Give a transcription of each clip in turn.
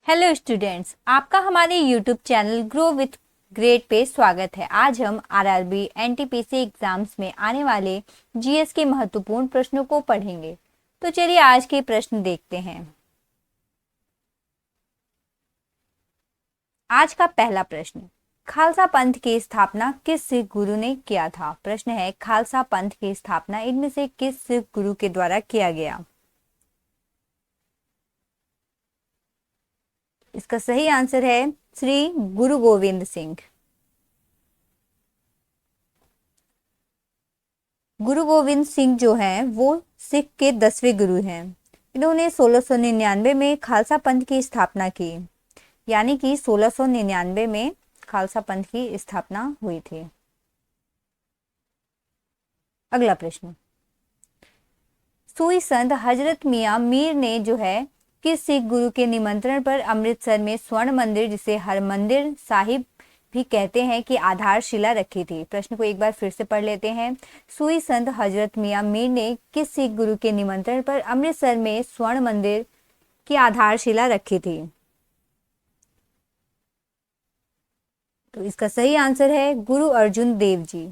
Hello students, आपका हमारे YouTube channel grow with grade pay स्वागत है। आज हम आरआरबी एनटीपीसी एग्जाम्स में आने वाले जीएस के महत्वपूर्ण प्रश्नों को पढ़ेंगे। तो चलिए आज के प्रश्न देखते हैं। आज का पहला प्रश्न, खालसा पंथ की स्थापना किस सिख गुरु ने किया था? प्रश्न है, खालसा पंथ की स्थापना इनमें से किस सिख गुरु के द्वारा किया गया? इसका सही आंसर है श्री गुरु गोविंद सिंह। गुरु गोविंद सिंह जो हैं वो सिख के 10वें गुरु हैं। इन्होंने 1699 में खालसा पंथ की स्थापना की, यानी कि 1699 में खालसा पंथ की स्थापना हुई थी। अगला प्रश्न, सूई संत हजरत मियां मीर ने जो है किस सिख गुरु के निमंत्रण पर अमृतसर में स्वर्ण मंदिर, जिसे हरमंदिर साहिब भी कहते हैं, की आधारशिला रखी थी? प्रश्न को एक बार फिर से पढ़ लेते हैं। सूई संत हजरत मियां मीर ने किस सिख गुरु के निमंत्रण पर अमृतसर में स्वर्ण मंदिर की आधारशिला रखी थी? तो इसका सही आंसर है गुरु अर्जुन देव जी।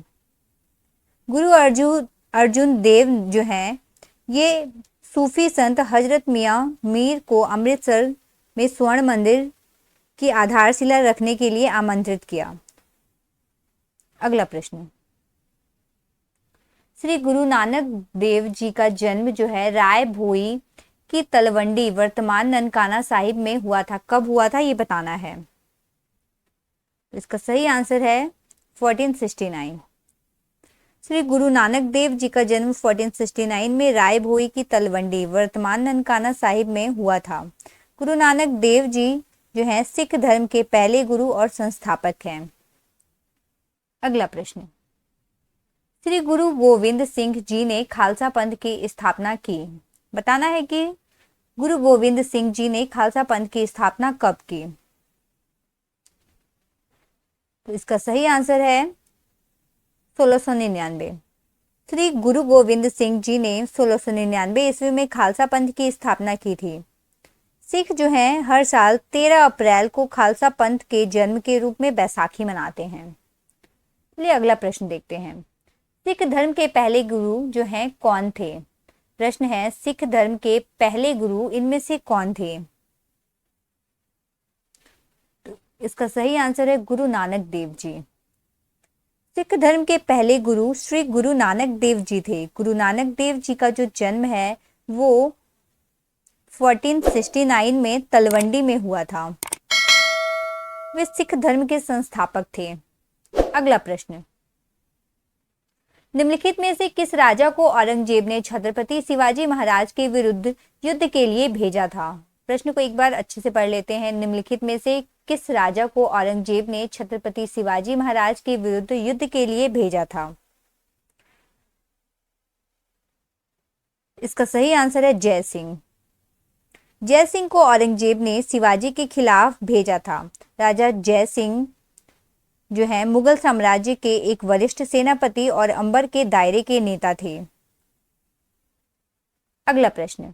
गुरु अर्जुन देव जो हैं ये सूफी संत हजरत मियां मीर को अमृतसर में स्वर्ण मंदिर की आधारशिला रखने के लिए आमंत्रित किया। अगला प्रश्न, श्री गुरु नानक देव जी का जन्म जो है राय भोई की तलवंडी वर्तमान ननकाना साहिब में हुआ था। कब हुआ था ये बताना है। इसका सही आंसर है 1469। श्री गुरु नानक देव जी का जन्म 1469 में राय भोई की तलवंडी वर्तमान ननकाना साहिब में हुआ था। गुरु नानक देव जी जो हैं सिख धर्म के पहले गुरु और संस्थापक हैं। अगला प्रश्न, श्री गुरु गोविंद सिंह जी ने खालसा पंथ की स्थापना की। बताना है कि गुरु गोविंद सिंह जी ने खालसा पंथ की स्थापना कब की? तो इसका सही आंसर है 1699। श्री गुरु गोविंद सिंह जी ने 1699 ईस्वी में खालसा पंथ की स्थापना की थी। सिख जो हैं हर साल 13 अप्रैल को खालसा पंथ के जन्म के रूप में बैसाखी मनाते हैं। चलिए अगला प्रश्न देखते हैं। सिख धर्म के पहले गुरु जो हैं कौन थे? प्रश्न है, सिख धर्म के पहले गुरु इनमें से कौन थे? तो इसका सही आंसर है गुरु नानक देव जी। सिख धर्म के पहले गुरु श्री गुरु नानक देव जी थे। गुरु नानक देव जी का जो जन्म है वो 1469 में तलवंडी में हुआ था। वे सिख धर्म के संस्थापक थे। अगला प्रश्न, निम्नलिखित में से किस राजा को औरंगजेब ने छत्रपति शिवाजी महाराज के विरुद्ध युद्ध के लिए भेजा था? प्रश्न को एक बार अच्छे से पढ़ लेते हैं। निम्नलिखित में से किस राजा को औरंगजेब ने छत्रपति शिवाजी महाराज के विरुद्ध युद्ध के लिए भेजा था? इसका सही आंसर है जय सिंह। जय सिंह को औरंगजेब ने शिवाजी के खिलाफ भेजा था। राजा जय सिंह जो है मुगल साम्राज्य के एक वरिष्ठ सेनापति और अंबर के दायरे के नेता थे। अगला प्रश्न,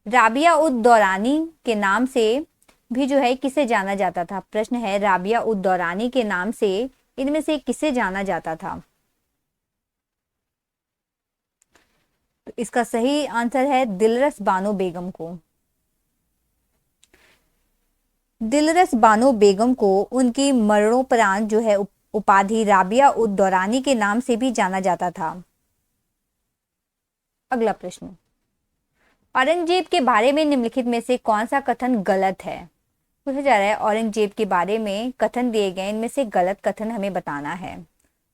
राबिया उद दौरानी के नाम से भी जो है किसे जाना जाता था? प्रश्न है, राबिया उद दौरानी के नाम से इनमें से किसे जाना जाता था? तो इसका सही आंसर है दिलरस बानो बेगम को। दिलरस बानो बेगम को उनकी मरणोपरांत जो है उपाधि राबिया उद दौरानी के नाम से भी जाना जाता था। अगला प्रश्न, औरंगजेब के बारे में निम्नलिखित में से कौन सा कथन गलत है? पूछा जा रहा है औरंगजेब के बारे में कथन दिए गए, इनमें से गलत कथन हमें बताना है।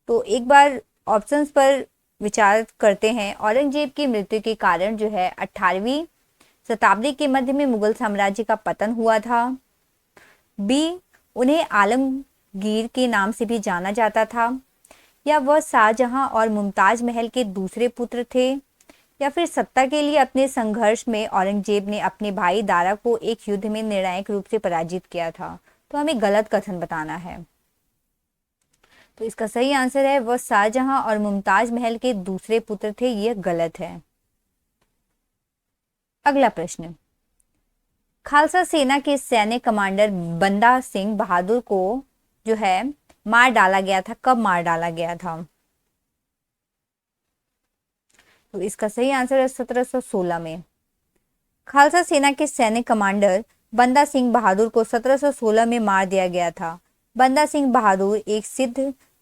तो एक बार ऑप्शंस पर विचार करते हैं। औरंगजेब की मृत्यु के कारण जो है 18वीं शताब्दी के मध्य में मुगल साम्राज्य का पतन हुआ था। बी, उन्हें आलमगीर के नाम से भी जाना जाता था, या वह शाहजहां और मुमताज महल के दूसरे पुत्र थे, या फिर सत्ता के लिए अपने संघर्ष में औरंगजेब ने अपने भाई दारा को एक युद्ध में निर्णायक रूप से पराजित किया था। तो हमें गलत कथन बताना है। तो इसका सही आंसर है वह शाहजहां और मुमताज महल के दूसरे पुत्र थे। यह गलत है। अगला प्रश्न, खालसा सेना के सैन्य कमांडर बंदा सिंह बहादुर को जो है मार डाला गया था, कब मार डाला गया था? तो इसका सही आंसर है 1716 में। खालसा सेना के सैन्य कमांडर बंदा सिंह बहादुर को 1716 में मार दिया गया था। बंदा सिंह बहादुर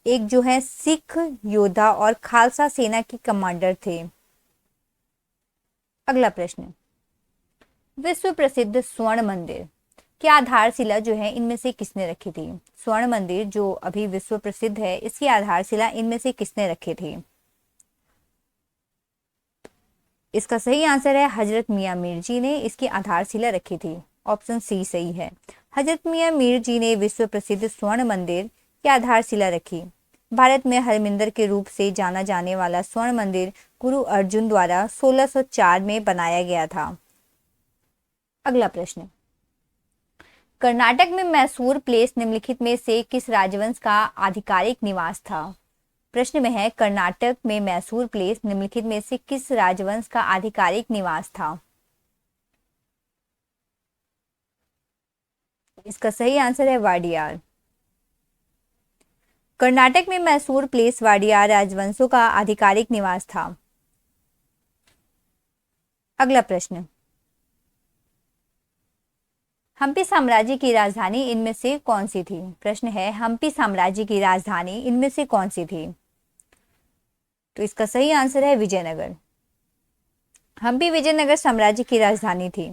एक जो है सिख योद्धा और खालसा सेना के कमांडर थे। अगला प्रश्न, विश्व प्रसिद्ध स्वर्ण मंदिर की आधारशिला जो है इनमें से किसने रखी थी? स्वर्ण मंदिर जो अभी विश्व प्रसिद्ध है, इसकी आधारशिला इनमें से किसने रखी थी? इसका सही आंसर है हजरत मियां मीर जी ने इसकी आधारशिला रखी थी। ऑप्शन सी सही है। हजरत मियां मीर जी ने विश्व प्रसिद्ध स्वर्ण मंदिर की आधारशिला रखी। भारत में हरमिंदर के रूप से जाना जाने वाला स्वर्ण मंदिर गुरु अर्जुन द्वारा 1604 में बनाया गया था। अगला प्रश्न, कर्नाटक में मैसूर प्लेस निम्नलिखित में से किस राजवंश का आधिकारिक निवास था? प्रश्न में है कर्नाटक में मैसूर प्लेस निम्नलिखित में से किस राजवंश का आधिकारिक निवास था? इसका सही आंसर है वाडियार। कर्नाटक में मैसूर प्लेस वाडियार राजवंशों का आधिकारिक निवास था। अगला प्रश्न, हम्पी साम्राज्य की राजधानी इनमें से कौन सी थी? प्रश्न है हम्पी साम्राज्य की राजधानी इनमें से कौन सी थी? तो इसका सही आंसर है विजयनगर। हम्पी विजयनगर साम्राज्य की राजधानी थी।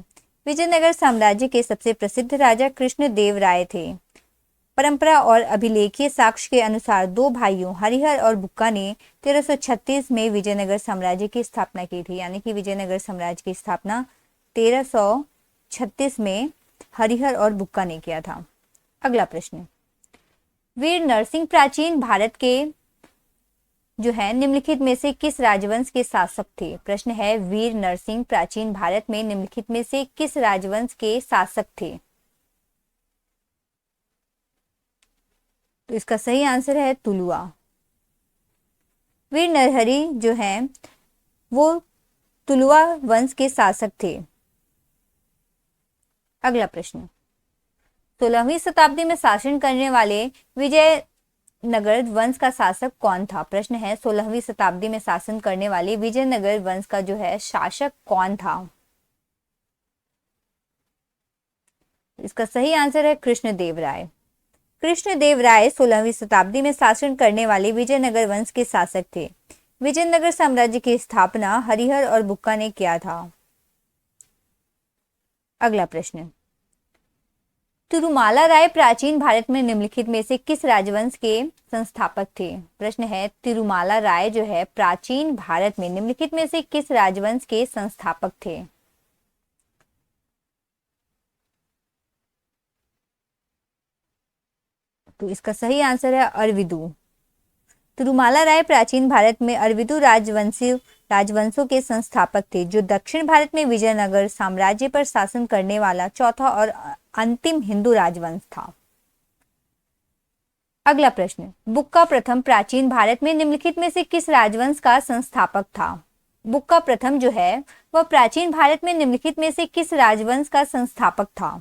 विजयनगर साम्राज्य के सबसे प्रसिद्ध राजा कृष्णदेव राय थे। परंपरा और अभिलेखीय साक्ष्य के अनुसार दो भाइयों हरिहर और बुक्का ने 1336 में विजयनगर साम्राज्य की स्थापना की थी। यानी कि विजयनगर साम्राज्य की स्थापना 1336 में हरिहर और बुक्का ने किया था। अगला प्रश्न, वीर नरसिंह प्राचीन भारत के जो है निम्नलिखित में से किस राजवंश के शासक थे? प्रश्न है वीर नरसिंह प्राचीन भारत में निम्नलिखित में से किस राजवंश के शासक थे? तो इसका सही आंसर है तुलुआ। वीर नरहरि जो है वो तुलुआ वंश के शासक थे। अगला प्रश्न, 16वीं शताब्दी में शासन करने वाले विजयनगर वंश का शासक कौन था? प्रश्न है 16वीं शताब्दी में शासन करने वाले विजयनगर वंश का जो है शासक कौन था? इसका सही आंसर है कृष्णदेव राय। कृष्णदेव राय 16वीं शताब्दी में शासन करने वाले विजयनगर वंश के शासक थे। विजयनगर साम्राज्य की स्थापना हरिहर और बुक्का ने किया था। अगला प्रश्न, तिरुमाला राय प्राचीन भारत में निम्नलिखित में से किस राजवंश के संस्थापक थे? प्रश्न है तिरुमाला राय जो है प्राचीन भारत में निम्नलिखित में से किस राजवंश के संस्थापक थे? तो इसका सही आंसर है अरविदु। तिरुमाला राय प्राचीन भारत में अरविदु राजवंशों के संस्थापक थे, जो दक्षिण भारत में विजयनगर साम्राज्य पर शासन करने वाला चौथा और अंतिम हिंदू राजवंश था। अगला प्रश्न, बुक्का प्रथम प्राचीन भारत में निम्नलिखित में से किस राजवंश का संस्थापक था? बुक्का प्रथम जो है वह प्राचीन भारत में निम्नलिखित में से किस राजवंश का संस्थापक था?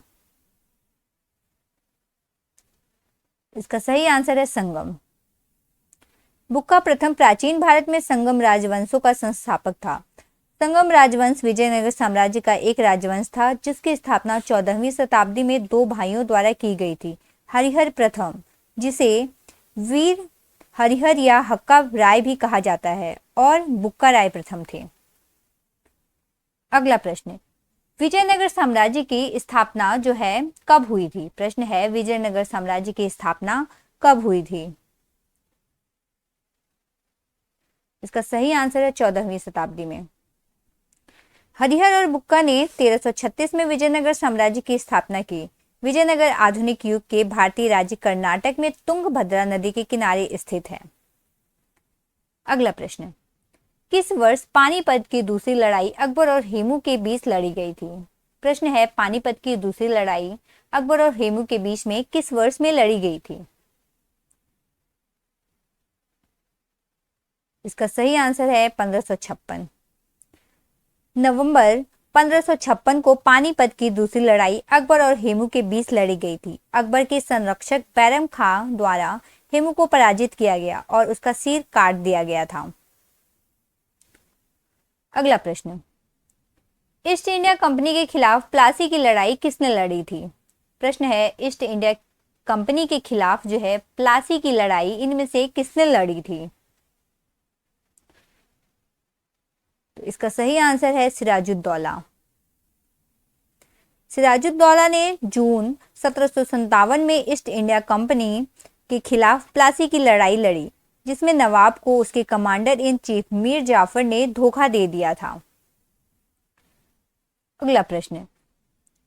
इसका सही आंसर है संगम। बुक्का प्रथम प्राचीन भारत में संगम राजवंशों का संस्थापक था। संगम राजवंश विजयनगर साम्राज्य का एक राजवंश था, जिसकी स्थापना 14वीं शताब्दी में दो भाइयों द्वारा की गई थी। हरिहर प्रथम, जिसे वीर हरिहर या हक्का राय भी कहा जाता है, और बुक्का राय प्रथम थे। अगला प्रश्न, विजयनगर साम्राज्य की स्थापना जो है कब हुई थी? प्रश्न है विजयनगर साम्राज्य की स्थापना कब हुई थी? इसका सही आंसर है 14वीं शताब्दी में। हरिहर और बुक्का ने 1336 में विजयनगर साम्राज्य की स्थापना की। विजयनगर आधुनिक युग के भारतीय राज्य कर्नाटक में तुंगभद्रा नदी के किनारे स्थित है। अगला प्रश्न, किस वर्ष पानीपत की दूसरी लड़ाई अकबर और हेमू के बीच लड़ी गई थी? प्रश्न है पानीपत की दूसरी लड़ाई अकबर और हेमू के बीच में किस वर्ष में लड़ी गई थी? इसका सही आंसर है 1556। नवंबर 1556 को पानीपत की दूसरी लड़ाई अकबर और हेमू के बीच लड़ी गई थी। अकबर के संरक्षक बैरम खां द्वारा हेमू को पराजित किया गया और उसका सिर काट दिया गया था। अगला प्रश्न, ईस्ट इंडिया कंपनी के खिलाफ प्लासी की लड़ाई किसने लड़ी थी? प्रश्न है, ईस्ट इंडिया कंपनी के खिलाफ जो है प्लासी की लड़ाई इनमें से किसने लड़ी थी? तो इसका सही आंसर है सिराजुद्दौला। सिराजुद्दौला ने जून 1757 में ईस्ट इंडिया कंपनी के खिलाफ प्लासी की लड़ाई लड़ी, जिसमें नवाब को उसके commander in chief Mir Jafar ने धोखा दे दिया था। अगला प्रश्न,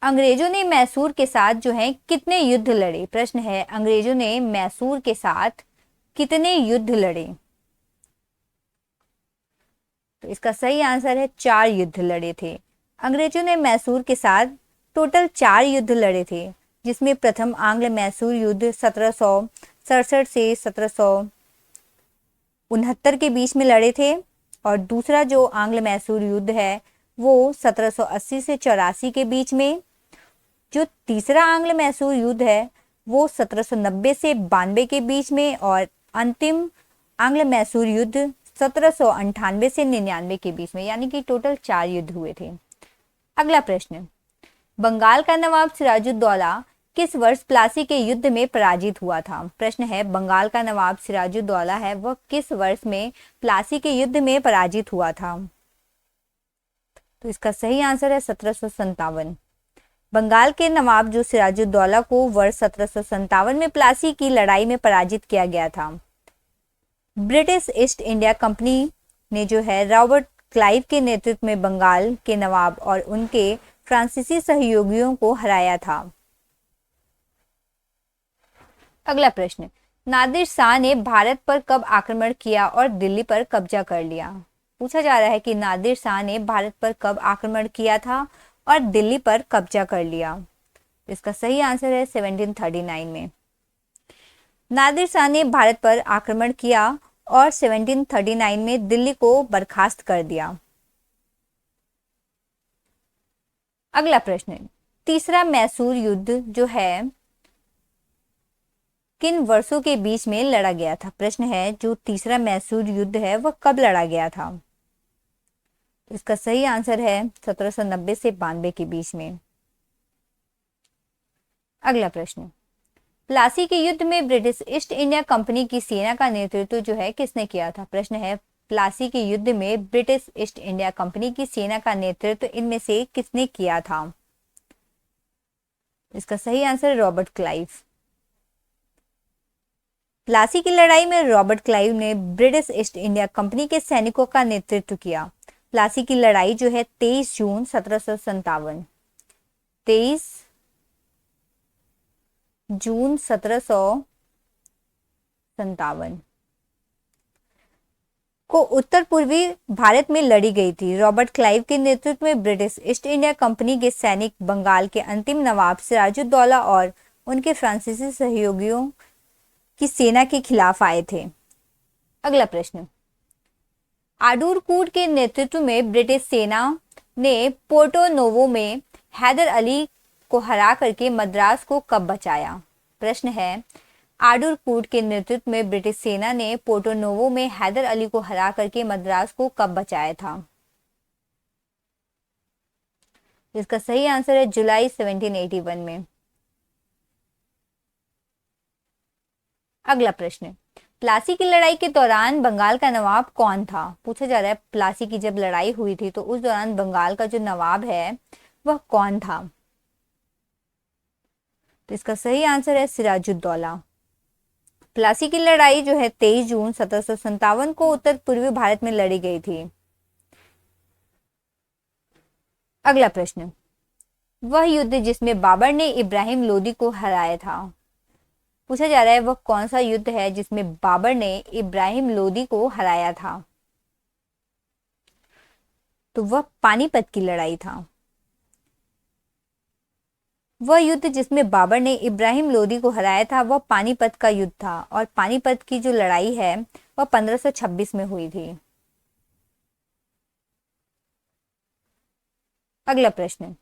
अंग्रेजों ने मैसूर के साथ जो है कितने युद्ध लड़े? प्रश्न है, अंग्रेजों ने मैसूर के साथ कितने युद्ध लड़े? तो इसका सही आंसर है 4 युद्ध लड़े थे। अंग्रेजों ने मैसूर के साथ टोटल 4 युद्ध लड़े थे, जिसमें प्रथम आंग्ल मैसूर युद्ध 1767 से 1769 के बीच में लड़े थे, और दूसरा जो आंग्ल मैसूर युद्ध है वो 1780 से 84 के बीच में। जो तीसरा आंग्ल मैसूर युद्ध है वो 1790 से 92 के बीच में, और अंतिम आंग्ल मैसूर युद्ध 1798 से 99 के बीच में, यानी कि टोटल 4 युद्ध हुए थे। अगला प्रश्न, बंगाल का नवाब सिराजुद्दौला किस वर्ष प्लासी के युद्ध में पराजित हुआ था? प्रश्न है, बंगाल का नवाब सिराजुद्दौला है वह किस वर्ष में प्लासी के युद्ध में पराजित हुआ था? तो इसका सही आंसर है 1757। बंगाल के नवाब जो सिराजुद्दौला को वर्ष 1757 में प्लासी की लड़ाई में पराजित किया गया था। ब्रिटिश ईस्ट इंडिया कंपनी ने जो है रॉबर्ट क्लाइव के नेतृत्व में बंगाल के नवाब और उनके फ्रांसीसी सहयोगियों को हराया था। अगला प्रश्न, नादिर शाह ने भारत पर कब आक्रमण किया और दिल्ली पर कब्जा कर लिया? पूछा जा रहा है कि नादिर शाह ने भारत पर कब आक्रमण किया था और दिल्ली पर कब्जा कर लिया। इसका सही आंसर है 1739 में। नादिर शाह ने भारत पर आक्रमण किया और 1739 में दिल्ली को बर्खास्त कर दिया। अगला प्रश्न, तीसरा मैसूर युद्ध जो है किन वर्षों के बीच में लड़ा गया था? प्रश्न है, जो तीसरा मैसूर युद्ध है वह कब लड़ा गया था? इसका सही आंसर है 1790 से 92 के बीच में। अगला प्रश्न, प्लासी के युद्ध में ब्रिटिश ईस्ट इंडिया कंपनी की सेना का नेतृत्व जो है किसने किया था? प्रश्न है, प्लासी के युद्ध में ब्रिटिश ईस्ट इंडिया कंपनी की सेना का नेतृत्व इनमें से किसने किया था? इसका सही आंसर रॉबर्ट क्लाइव। प्लासी की लड़ाई में रॉबर्ट क्लाइव ने ब्रिटिश ईस्ट इंडिया कंपनी के सैनिकों का नेतृत्व किया। प्लासी की लड़ाई जो है 23 जून 1757 23 जून 1757 को उत्तर पूर्वी भारत में लड़ी गई थी। रॉबर्ट क्लाइव के नेतृत्व में ब्रिटिश ईस्ट इंडिया कंपनी के सैनिक बंगाल के अंतिम नवाब सिराजुद्दौला और उनके फ्रांसीसी सहयोगियों की सेना के खिलाफ आए थे। अगला प्रश्न, आडूरकूट के नेतृत्व में ब्रिटिश सेना ने पोर्टो नोवो में हैदर अली को हरा करके मद्रास को कब बचाया? प्रश्न है, आडूरकूट के नेतृत्व में ब्रिटिश सेना ने पोर्टो नोवो में हैदर अली को हरा करके मद्रास को कब बचाया था? इसका सही आंसर है जुलाई 1781 में। अगला प्रश्न, प्लासी की लड़ाई के दौरान बंगाल का नवाब कौन था? पूछा जा रहा है प्लासी की जब लड़ाई हुई थी तो उस दौरान बंगाल का जो नवाब है वह कौन था? तो इसका सही आंसर है सिराजुद्दौला। प्लासी की लड़ाई जो है 23 जून 1757 को उत्तर पूर्वी भारत में लड़ी गई थी। अगला प्रश्न, वह युद्ध जिसमें बाबर ने इब्राहिम लोदी को हराया था। पूछा जा रहा है वह कौन सा युद्ध है जिसमें बाबर ने इब्राहिम लोदी को हराया था? तो वह पानीपत की लड़ाई था। वह युद्ध जिसमें बाबर ने इब्राहिम लोदी को हराया था वह पानीपत का युद्ध था, और पानीपत की जो लड़ाई है वह 1526 में हुई थी। अगला प्रश्न,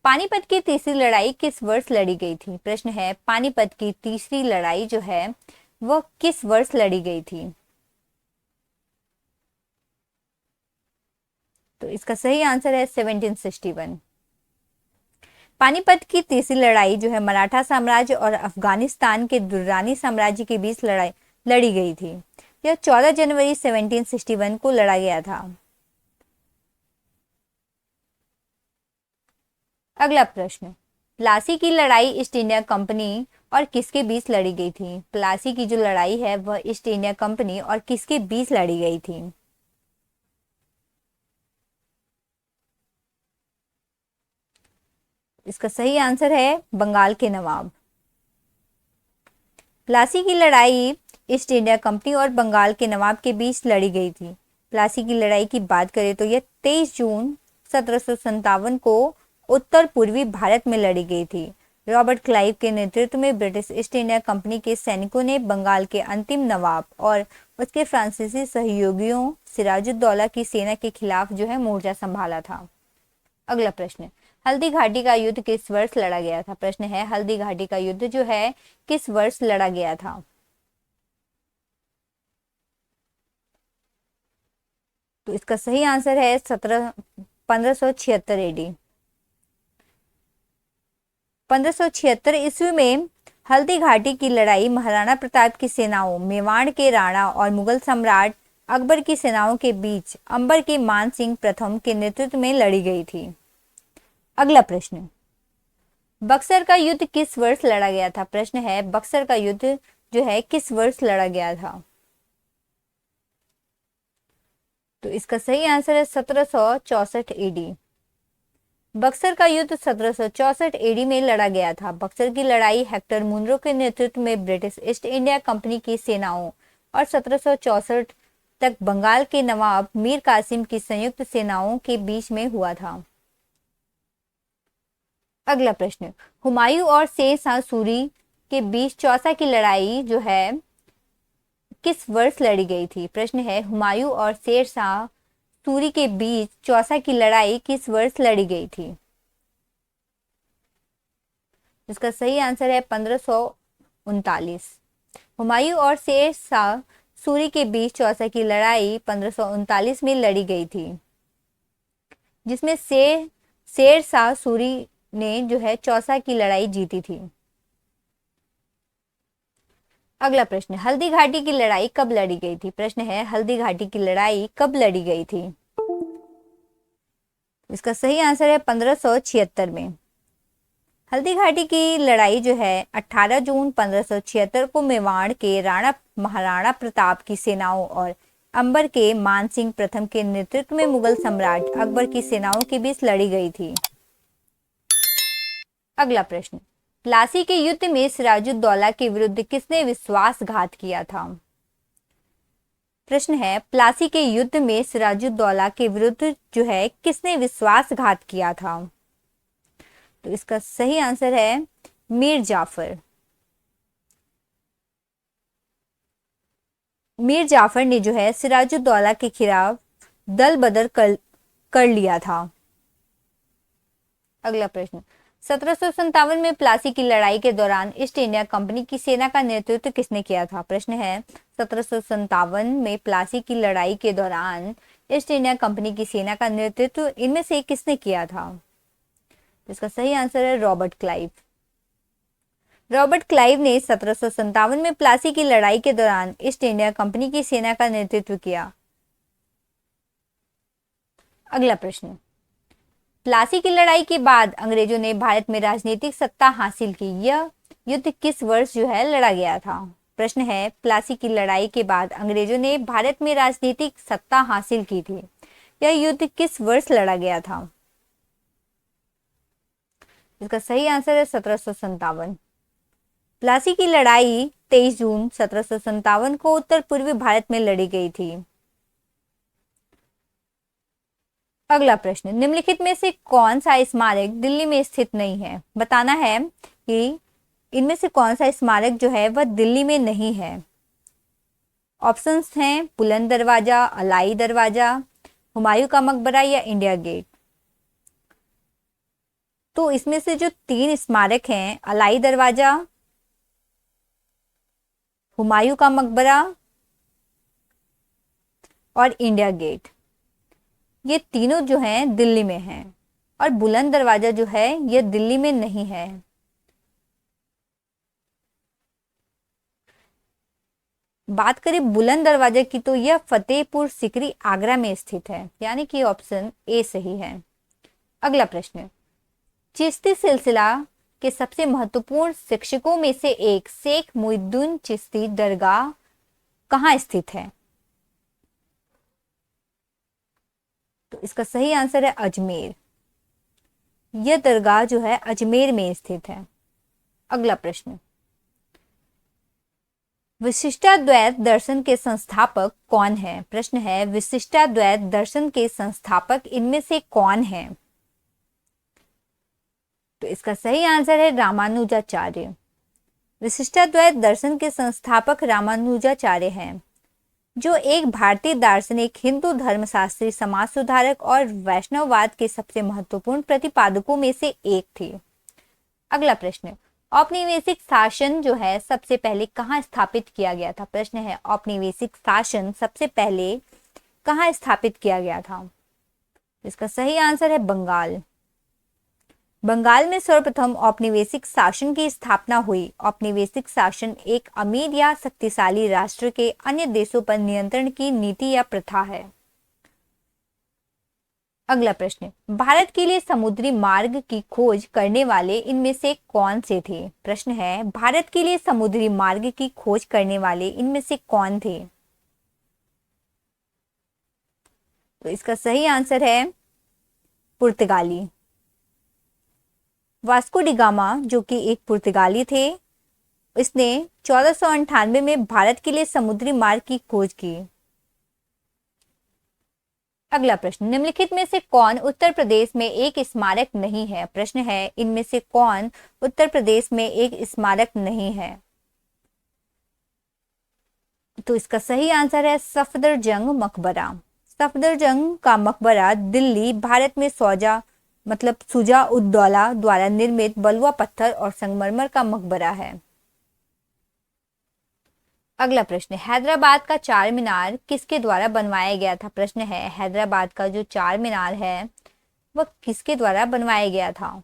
पानीपत की तीसरी लड़ाई किस वर्ष लड़ी गई थी? प्रश्न है, पानीपत की तीसरी लड़ाई जो है वह किस वर्ष लड़ी गई थी? तो इसका सही आंसर है 1761। पानीपत की तीसरी लड़ाई जो है मराठा साम्राज्य और अफगानिस्तान के दुर्रानी साम्राज्य के बीच लड़ाई लड़ी गई थी। यह 14 जनवरी 1761 को लड़ा गया था। अगला प्रश्न, प्लासी की लड़ाई ईस्ट इंडिया कंपनी और किसके बीच लड़ी गई थी? प्लासी की जो लड़ाई है वह ईस्ट इंडिया कंपनी और किसके बीच लड़ी गई थी? इसका सही आंसर है बंगाल के नवाब। प्लासी की लड़ाई ईस्ट इंडिया कंपनी और बंगाल के नवाब के बीच लड़ी गई थी। प्लासी की लड़ाई की बात करें तो यह 23 जून 1757 को उत्तर पूर्वी भारत में लड़ी गई थी। रॉबर्ट क्लाइव के नेतृत्व में ब्रिटिश ईस्ट इंडिया कंपनी के सैनिकों ने बंगाल के अंतिम नवाब और उसके फ्रांसीसी सहयोगियों सिराजुद्दौला की सेना के खिलाफ जो है मोर्चा संभाला था। अगला प्रश्न, हल्दी घाटी का युद्ध किस वर्ष लड़ा गया था? प्रश्न है, हल्दी घाटी का युद्ध जो है किस वर्ष लड़ा गया था? तो इसका सही आंसर है 1576 एडी। 1576 ईस्वी में हल्दी घाटी की लड़ाई महाराणा प्रताप की सेनाओं, मेवाड़ के राणा और मुगल सम्राट अकबर की सेनाओं के बीच अंबर के मान सिंह प्रथम के नेतृत्व में लड़ी गई थी। अगला प्रश्न, बक्सर का युद्ध किस वर्ष लड़ा गया था? प्रश्न है, बक्सर का युद्ध जो है किस वर्ष लड़ा गया था? तो इसका सही आंसर है 1764 एडी। बक्सर का युद्ध 1764 एडी में लड़ा गया था। बक्सर की लड़ाई हेक्टर मुनरो के नेतृत्व में ब्रिटिश ईस्ट इंडिया कंपनी की सेनाओं और 1764 तक बंगाल के नवाब मीर कासिम की संयुक्त सेनाओं के बीच में हुआ था। अगला प्रश्न, हुमायूं और शेर शाह सूरी के बीच चौसा की लड़ाई जो है किस वर्ष लड़ी गई थी? प्रश्न है, हुमायूं और शेर शाह सूरी के बीच चौसा की लड़ाई किस वर्ष लड़ी गई थी? इसका सही आंसर है 1539। हुमायूं और शेर शाह सूरी के बीच चौसा की लड़ाई 1539 में लड़ी गई थी, जिसमें शेर शाह सूरी ने जो है चौसा की लड़ाई जीती थी। अगला प्रश्न, हल्दी घाटी की लड़ाई कब लड़ी गई थी? प्रश्न है, हल्दी घाटी की लड़ाई कब लड़ी गई थी? इसका सही आंसर है 1576 में। हल्दी घाटी की लड़ाई जो है 18 जून 1576 को मेवाड़ के राणा महाराणा प्रताप की सेनाओं और अंबर के मान सिंह प्रथम के नेतृत्व में मुगल सम्राट अकबर की सेनाओं के बीच लड़ी गई थी। अगला प्रश्न, प्लासी के युद्ध में सिराजुद्दौला के विरुद्ध किसने विश्वासघात किया था? प्रश्न है, प्लासी के युद्ध में सिराजुद्दौला के विरुद्ध जो है किसने विश्वासघात किया था? तो इसका सही आंसर है मीर जाफर। मीर जाफर ने जो है सिराजुद्दौला के खिलाफ दल बदल कर लिया था। अगला प्रश्न, 1757 में प्लासी की लड़ाई के दौरान ईस्ट इंडिया कंपनी की सेना का नेतृत्व किसने किया था? प्रश्न है, 1757 में प्लासी की लड़ाई के दौरान ईस्ट इंडिया कंपनी की सेना का नेतृत्व इनमें से किसने किया था? इसका सही आंसर है रॉबर्ट क्लाइव। रॉबर्ट क्लाइव ने 1757 में प्लासी की लड़ाई के दौरान ईस्ट इंडिया कंपनी की सेना का नेतृत्व किया। अगला प्रश्न, प्लासी की लड़ाई के बाद अंग्रेजों ने भारत में राजनीतिक सत्ता हासिल की। यह युद्ध किस वर्ष जो है लड़ा गया था? प्रश्न है, प्लासी की लड़ाई के बाद अंग्रेजों ने भारत में राजनीतिक सत्ता हासिल की थी। यह युद्ध किस वर्ष लड़ा गया था? इसका सही आंसर है 1757। प्लासी की लड़ाई 23 जून 1757 को उत्तर पूर्वी भारत में लड़ी गई थी। अगला प्रश्न, निम्नलिखित में से कौन सा स्मारक दिल्ली में स्थित नहीं है? बताना है कि इनमें से कौन सा स्मारक जो है वह दिल्ली में नहीं है। ऑप्शंस हैं बुलंद दरवाजा, अलाई दरवाजा, हुमायूं का मकबरा या इंडिया गेट। तो इसमें से जो 3 स्मारक हैं, अलाई दरवाजा, हुमायूं का मकबरा और इंडिया गेट, ये तीनों जो हैं दिल्ली में हैं। और बुलंद दरवाजा जो है ये दिल्ली में नहीं है। बात करें बुलंद दरवाजे की तो यह फतेहपुर सिकरी आगरा में स्थित है, यानी कि ऑप्शन ए सही है। अगला प्रश्न, चिश्ती सिलसिला के सबसे महत्वपूर्ण शिक्षकों में से एक शेख मुहिउद्दीन चिश्ती दरगाह कहाँ स्थित है? तो इसका सही आंसर है अजमेर। यह दरगाह जो है अजमेर में स्थित है। अगला प्रश्न, विशिष्टाद्वैत दर्शन के संस्थापक कौन है? प्रश्न है विशिष्टाद्वैत दर्शन के संस्थापक इनमें से कौन है? तो इसका सही आंसर है रामानुजाचार्य। विशिष्टाद्वैत दर्शन के संस्थापक रामानुजाचार्य हैं, जो एक भारतीय दार्शनिक, हिंदू धर्मशास्त्री, समाज सुधारक और वैष्णववाद के सबसे महत्वपूर्ण प्रतिपादकों में से एक थे। अगला प्रश्न, औपनिवेशिक शासन जो है सबसे पहले कहाँ स्थापित किया गया था? प्रश्न है औपनिवेशिक शासन सबसे पहले कहाँ स्थापित किया गया था? इसका सही आंसर है बंगाल। बंगाल में सर्वप्रथम औपनिवेशिक शासन की स्थापना हुई। औपनिवेशिक शासन एक अमीर या शक्तिशाली राष्ट्र के अन्य देशों पर नियंत्रण की नीति या प्रथा है। अगला प्रश्न, भारत के लिए समुद्री मार्ग की खोज करने वाले इनमें से कौन से थे? प्रश्न है भारत के लिए समुद्री मार्ग की खोज करने वाले इनमें से कौन थे? तो इसका सही आंसर है पुर्तगाली। वास्को डी गामा जो कि एक पुर्तगाली थे, इसने 1498 में भारत के लिए समुद्री मार्ग की खोज की। अगला प्रश्न, निम्नलिखित में से कौन उत्तर प्रदेश में एक स्मारक नहीं है? प्रश्न है इनमें से कौन उत्तर प्रदेश में एक स्मारक नहीं है? तो इसका सही आंसर है सफदरजंग मकबरा। सफदरजंग का मकबरा दिल्ली, भारत में शुजा उद दौला द्वारा निर्मित बलुआ पत्थर और संगमरमर का मकबरा है। अगला प्रश्न, हैदराबाद का चार मीनार किसके द्वारा बनवाया गया था? प्रश्न है हैदराबाद का जो चार मीनार है वह किसके द्वारा बनवाया गया था?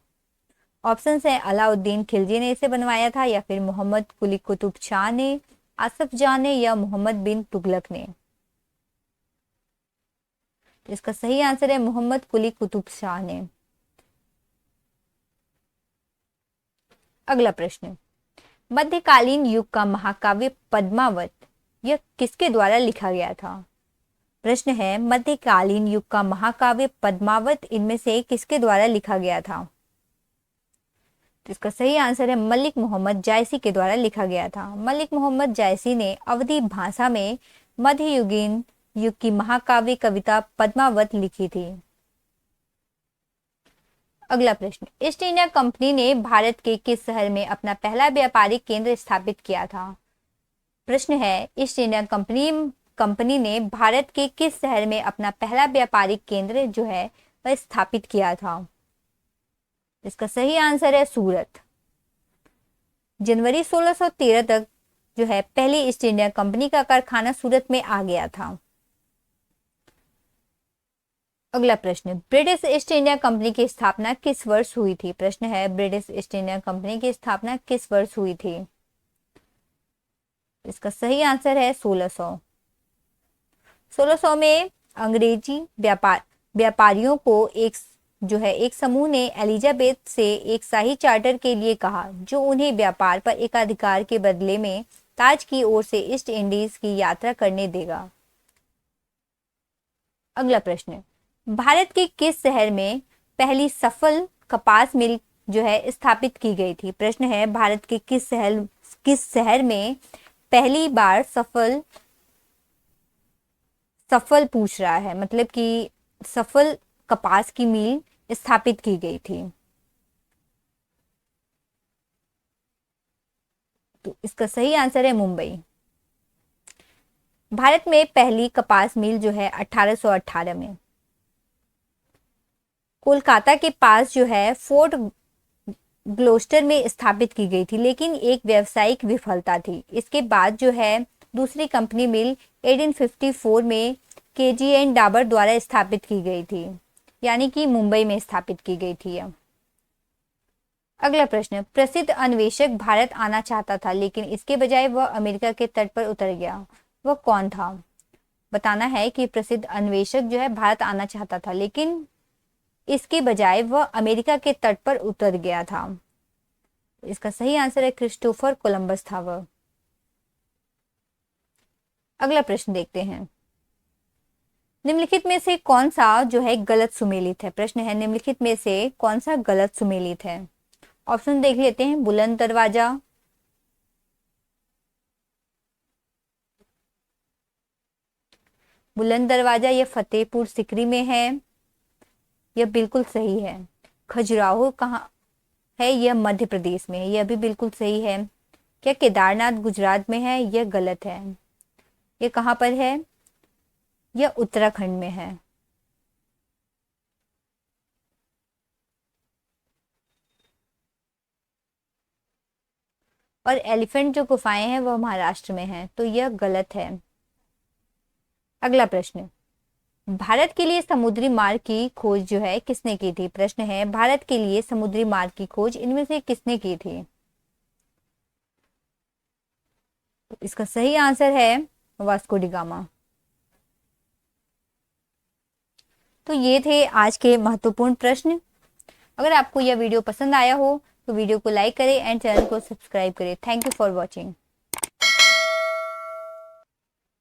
ऑप्शन है अलाउद्दीन खिलजी ने इसे बनवाया था, या फिर मोहम्मद कुली कुतुब शाह ने, आसफ जाह ने, या मोहम्मद बिन तुगलक ने। इसका सही आंसर है मोहम्मद कुली कुतुब शाह ने। अगला प्रश्न, मध्यकालीन युग का महाकाव्य पद्मावत यह किसके द्वारा लिखा गया था? प्रश्न है मध्यकालीन युग का महाकाव्य पद्मावत इनमें से किसके द्वारा लिखा गया था? तो इसका सही आंसर है मलिक मोहम्मद जायसी के द्वारा लिखा गया था। मलिक मोहम्मद जायसी ने अवधी भाषा में मध्ययुगीन युग की महाकाव्य कविता पद्मावत लिखी थी। अगला प्रश्न, ईस्ट इंडिया कंपनी ने भारत के किस शहर में अपना पहला व्यापारिक केंद्र स्थापित किया था? प्रश्न है ईस्ट इंडिया कंपनी ने भारत के किस शहर में अपना पहला व्यापारिक केंद्र जो है वह स्थापित किया था? इसका सही आंसर है सूरत। जनवरी 1613 तक जो है पहली ईस्ट इंडिया कंपनी का कारखाना सूरत में आ गया था। अगला प्रश्न, ब्रिटिश ईस्ट इंडिया कंपनी की स्थापना किस वर्ष हुई थी? प्रश्न है ब्रिटिश ईस्ट इंडिया कंपनी की स्थापना किस वर्ष हुई थी? इसका सही आंसर है 1600। 1600 में अंग्रेजी व्यापारियों को एक समूह ने एलिजाबेथ से एक शाही चार्टर के लिए कहा, जो उन्हें व्यापार पर एकाधिकार के बदले में ताज की ओर से ईस्ट इंडीज की यात्रा करने देगा। अगला प्रश्न, भारत के किस शहर में पहली सफल कपास मिल जो है स्थापित की गई थी? प्रश्न है भारत के किस शहर में पहली बार सफल पूछ रहा है, मतलब कि सफल कपास की मिल स्थापित की गई थी। तो इसका सही आंसर है मुंबई। भारत में पहली कपास मिल जो है 1818 में। कोलकाता के पास जो है फोर्ट ग्लोस्टर में स्थापित की गई थी, लेकिन एक व्यावसायिक विफलता थी। इसके बाद जो है दूसरी कंपनी मिल 1854 में केजीएन डाबर द्वारा स्थापित की गई थी, यानी कि मुंबई में स्थापित की गई थी यह। अगला प्रश्न, प्रसिद्ध अन्वेषक भारत आना चाहता था लेकिन इसके बजाय वह अमेरिका के तट पर उतर गया, वह कौन था? बताना है कि प्रसिद्ध अन्वेषक जो है भारत आना चाहता था लेकिन इसके बजाय वह अमेरिका के तट पर उतर गया था। इसका सही आंसर है क्रिस्टोफर कोलंबस था वह। अगला प्रश्न देखते हैं, निम्नलिखित में से कौन सा जो है गलत सुमेलित है? प्रश्न है निम्नलिखित में से कौन सा गलत सुमेलित है? ऑप्शन देख लेते हैं, बुलंद दरवाजा, बुलंद दरवाजा यह फतेहपुर सिकरी में है, यह बिल्कुल सही है। खजुराहो कहाँ है? यह मध्य प्रदेश में है, यह भी बिल्कुल सही है। क्या केदारनाथ गुजरात में है? यह गलत है। यह कहाँ पर है? यह उत्तराखंड में है। और एलिफेंट जो गुफाएं हैं वह महाराष्ट्र में हैं, तो यह गलत है। अगला प्रश्न, भारत के लिए समुद्री मार्ग की खोज जो है किसने की थी? प्रश्न है भारत के लिए समुद्री मार्ग की खोज इनमें से किसने की थी? इसका सही आंसर है वास्को डी गामा। तो ये थे आज के महत्वपूर्ण प्रश्न। अगर आपको यह वीडियो पसंद आया हो तो वीडियो को लाइक करें एंड चैनल को सब्सक्राइब करें। Thank you for watching.